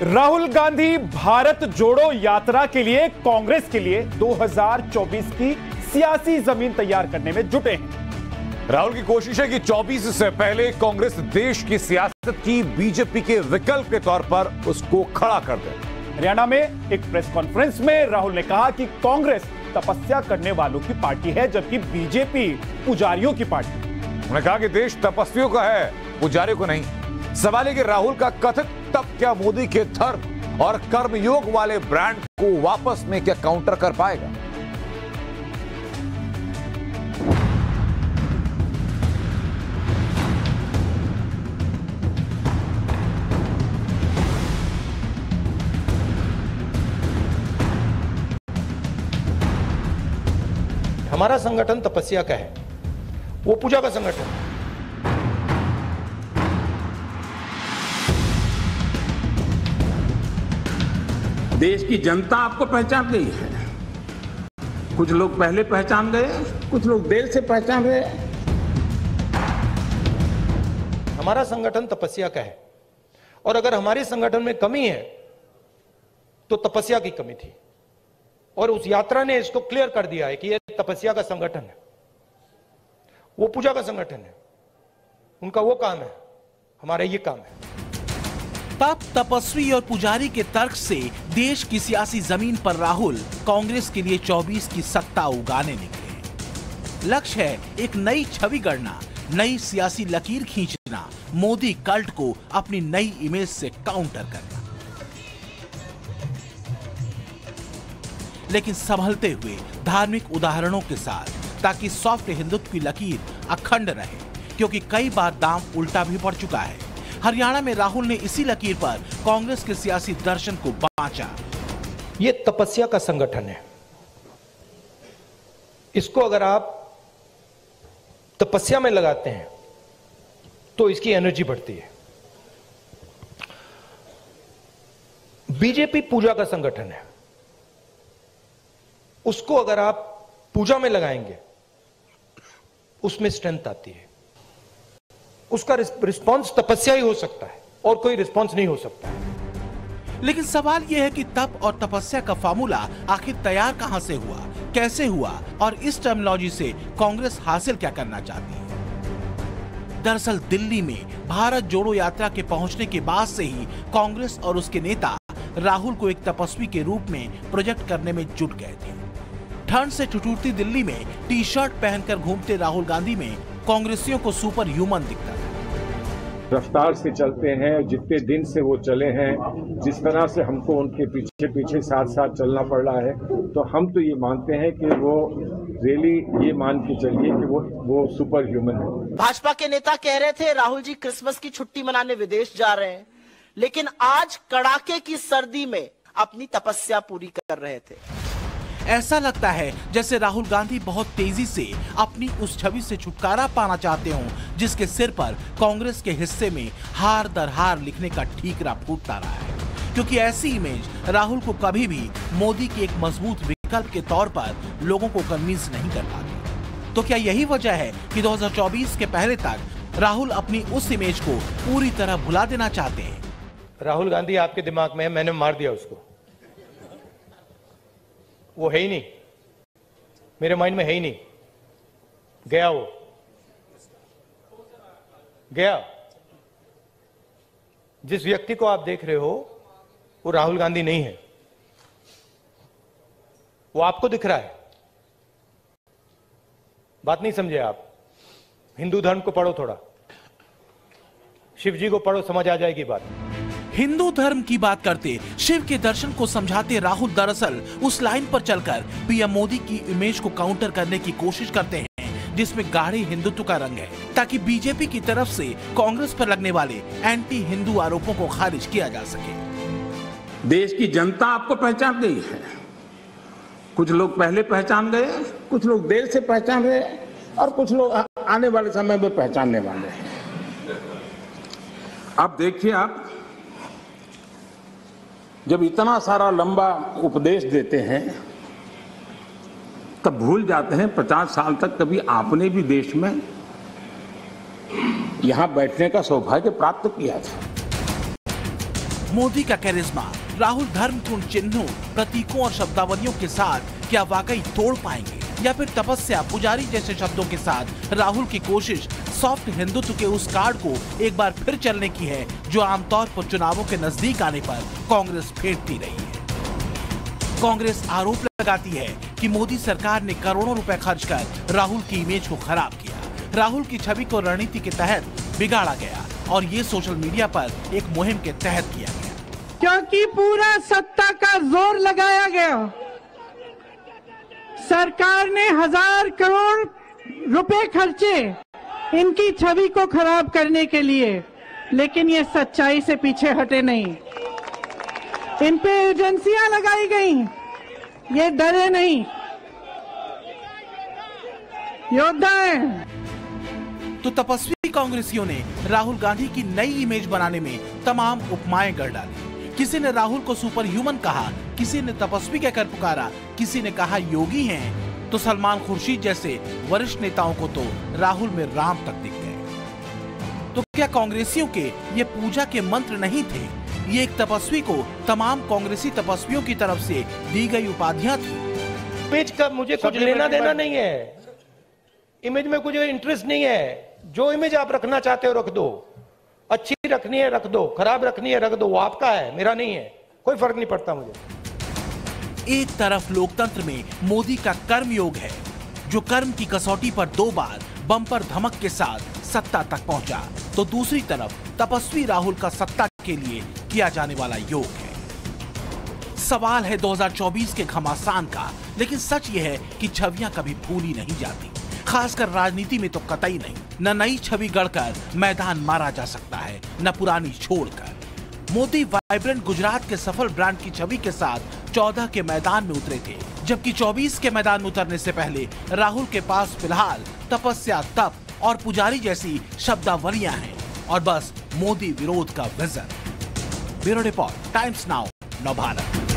राहुल गांधी भारत जोड़ो यात्रा के लिए कांग्रेस के लिए 2024 की सियासी जमीन तैयार करने में जुटे हैं। राहुल की कोशिश है कि 24 से पहले कांग्रेस देश की सियासत की बीजेपी के विकल्प के तौर पर उसको खड़ा कर दे। हरियाणा में एक प्रेस कॉन्फ्रेंस में राहुल ने कहा कि कांग्रेस तपस्या करने वालों की पार्टी है, जबकि बीजेपी पुजारियों की पार्टी। उन्होंने कहा कि देश तपस्वियों का है, पुजारियों को नहीं। सवाल है कि राहुल का कथित तप क्या मोदी के धर्म और कर्मयोग वाले ब्रांड को वापस में क्या काउंटर कर पाएगा? हमारा संगठन तपस्या का है, वो पूजा का संगठन है। देश की जनता आपको पहचान गई है। कुछ लोग पहले पहचान गए, कुछ लोग देर से पहचान रहे। हमारा संगठन तपस्या का है, और अगर हमारे संगठन में कमी है तो तपस्या की कमी थी, और उस यात्रा ने इसको क्लियर कर दिया है कि यह तपस्या का संगठन है, वो पूजा का संगठन है। उनका वो काम है, हमारा ये काम है। तप, तपस्वी और पुजारी के तर्क से देश की सियासी जमीन पर राहुल कांग्रेस के लिए 24 की सत्ता उगाने निकले। लक्ष्य है एक नई छवि गढ़ना, नई सियासी लकीर खींचना, मोदी कल्ट को अपनी नई इमेज से काउंटर करना। लेकिन संभलते हुए धार्मिक उदाहरणों के साथ, ताकि सॉफ्ट हिंदुत्व की लकीर अखंड रहे, क्योंकि कई बार दांव उल्टा भी पड़ चुका है। हरियाणा में राहुल ने इसी लकीर पर कांग्रेस के सियासी दर्शन को बांचा। ये तपस्या का संगठन है, इसको अगर आप तपस्या में लगाते हैं तो इसकी एनर्जी बढ़ती है। बीजेपी पूजा का संगठन है, उसको अगर आप पूजा में लगाएंगे उसमें स्ट्रेंथ आती है। उसका रिस्पॉन्स तपस्या ही हो सकता है, और कोई रिस्पॉन्स नहीं हो सकता। लेकिन सवाल यह है कि तप और तपस्या का फार्मूला आखिर तैयार कहां से हुआ, कैसे हुआ, और इस टर्मिनोलॉजी से कांग्रेस हासिल क्या करना चाहती है? दरअसल दिल्ली में भारत जोड़ो यात्रा के पहुंचने के बाद से ही कांग्रेस और उसके नेता राहुल को एक तपस्वी के रूप में प्रोजेक्ट करने में जुट गए थे। ठंड से ठिठुरती दिल्ली में टी शर्ट पहनकर घूमते राहुल गांधी में कांग्रेसियों को सुपर ह्यूमन दिखता था। रफ्तार से चलते हैं, जितने दिन से वो चले हैं, जिस तरह से हमको उनके पीछे पीछे साथ साथ चलना पड़ रहा है, तो हम तो ये मानते हैं कि वो रियली ये मान के चलिए कि वो सुपर ह्यूमन है। भाजपा के नेता कह रहे थे राहुल जी क्रिसमस की छुट्टी मनाने विदेश जा रहे हैं, लेकिन आज कड़ाके की सर्दी में अपनी तपस्या पूरी कर रहे थे। ऐसा लगता है जैसे राहुल गांधी बहुत तेजी से अपनी उस छवि से छुटकारा पाना चाहते हों, जिसके सिर पर कांग्रेस के हिस्से में हार दर हार लिखने का ठीकरा फूटता रहा है। क्योंकि ऐसी इमेज राहुल को कभी भी मोदी के एक मजबूत विकल्प के तौर पर लोगों को कन्विंस नहीं कर पाती। तो क्या यही वजह है कि 2024 के पहले तक राहुल अपनी उस इमेज को पूरी तरह भुला देना चाहते हैं? राहुल गांधी आपके दिमाग में है, मैंने मार दिया उसको। वो है ही नहीं, मेरे माइंड में है ही नहीं। गया, वो गया। जिस व्यक्ति को आप देख रहे हो वो राहुल गांधी नहीं है, वो आपको दिख रहा है। बात नहीं समझे आप? हिंदू धर्म को पढ़ो, थोड़ा शिव जी को पढ़ो, समझ आ जाएगी बात। हिंदू धर्म की बात करते, शिव के दर्शन को समझाते राहुल दरअसल उस लाइन पर चलकर पीएम मोदी की इमेज को काउंटर करने की कोशिश करते हैं, जिसमें गाढ़े हिंदुत्व का रंग है, ताकि बीजेपी की तरफ से कांग्रेस पर लगने वाले एंटी हिंदू आरोपों को खारिज किया जा सके। देश की जनता आपको पहचान गई है। कुछ लोग पहले पहचान गए, कुछ लोग देर से पहचान रहे, और कुछ लोग आने वाले समय में पहचानने वाले हैं। अब देखिए, आप जब इतना सारा लंबा उपदेश देते हैं तब भूल जाते हैं 50 साल तक कभी आपने भी देश में यहां बैठने का सौभाग्य प्राप्त किया था। मोदी का कैरिज्मा राहुल धर्म के उन चिन्हों, प्रतीकों और शब्दावलियों के साथ क्या वाकई तोड़ पाएंगे, या फिर तपस्या, पुजारी जैसे शब्दों के साथ राहुल की कोशिश सॉफ्ट हिंदुत्व के उस कार्ड को एक बार फिर चलने की है जो आमतौर पर चुनावों के नजदीक आने पर कांग्रेस फेंटती रही है। कांग्रेस आरोप लगाती है कि मोदी सरकार ने करोड़ों रुपए खर्च कर राहुल की इमेज को खराब किया, राहुल की छवि को रणनीति के तहत बिगाड़ा गया और ये सोशल मीडिया पर एक मुहिम के तहत किया गया। क्योंकि पूरा सत्ता का जोर लगाया गया, सरकार ने 1000 करोड़ रुपए खर्चे इनकी छवि को खराब करने के लिए, लेकिन ये सच्चाई से पीछे हटे नहीं। इन पे एजेंसियां लगाई गई, ये डरे नहीं, योद्धा हैं। तो तपस्वी कांग्रेसियों ने राहुल गांधी की नई इमेज बनाने में तमाम उपमाएं गढ़ डाली। किसी ने राहुल को सुपर ह्यूमन कहा, किसी ने तपस्वी कहकर पुकारा, किसी ने कहा योगी हैं, तो सलमान खुर्शीद जैसे वरिष्ठ नेताओं को तो राहुल में राम तक दिख गए। तो क्या कांग्रेसियों के ये पूजा के मंत्र नहीं थे? ये एक तपस्वी को तमाम कांग्रेसी तपस्वियों की तरफ से दी गई उपाधियां थी। इमेज का मुझे कुछ लेना देना नहीं है, इमेज में कुछ इंटरेस्ट नहीं है। जो इमेज आप रखना चाहते हो रख दो, अच्छी रखनी है रख दो, खराब रखनी है रख दो, वो आपका है, मेरा नहीं है, कोई फर्क नहीं पड़ता मुझे। एक तरफ लोकतंत्र में मोदी का कर्म योग है, जो कर्म की कसौटी पर 2 बार बम्पर धमक के साथ सत्ता तक पहुंचा, तो दूसरी तरफ तपस्वी राहुल का सत्ता के लिए किया जाने वाला योग है। सवाल है 2024 के घमासान का, लेकिन सच यह है कि छवियां कभी भूली नहीं जाती, खासकर राजनीति में तो कतई नहीं। न नई छवि गढ़कर मैदान मारा जा सकता है, न पुरानी छोड़कर। मोदी वाइब्रेंट गुजरात के सफल ब्रांड की छवि के साथ 14 के मैदान में उतरे थे, जबकि 24 के मैदान में उतरने से पहले राहुल के पास फिलहाल तपस्या, तप और पुजारी जैसी शब्दावलियां हैं और बस मोदी विरोध का vision. Bureau report, times now, नव भारत।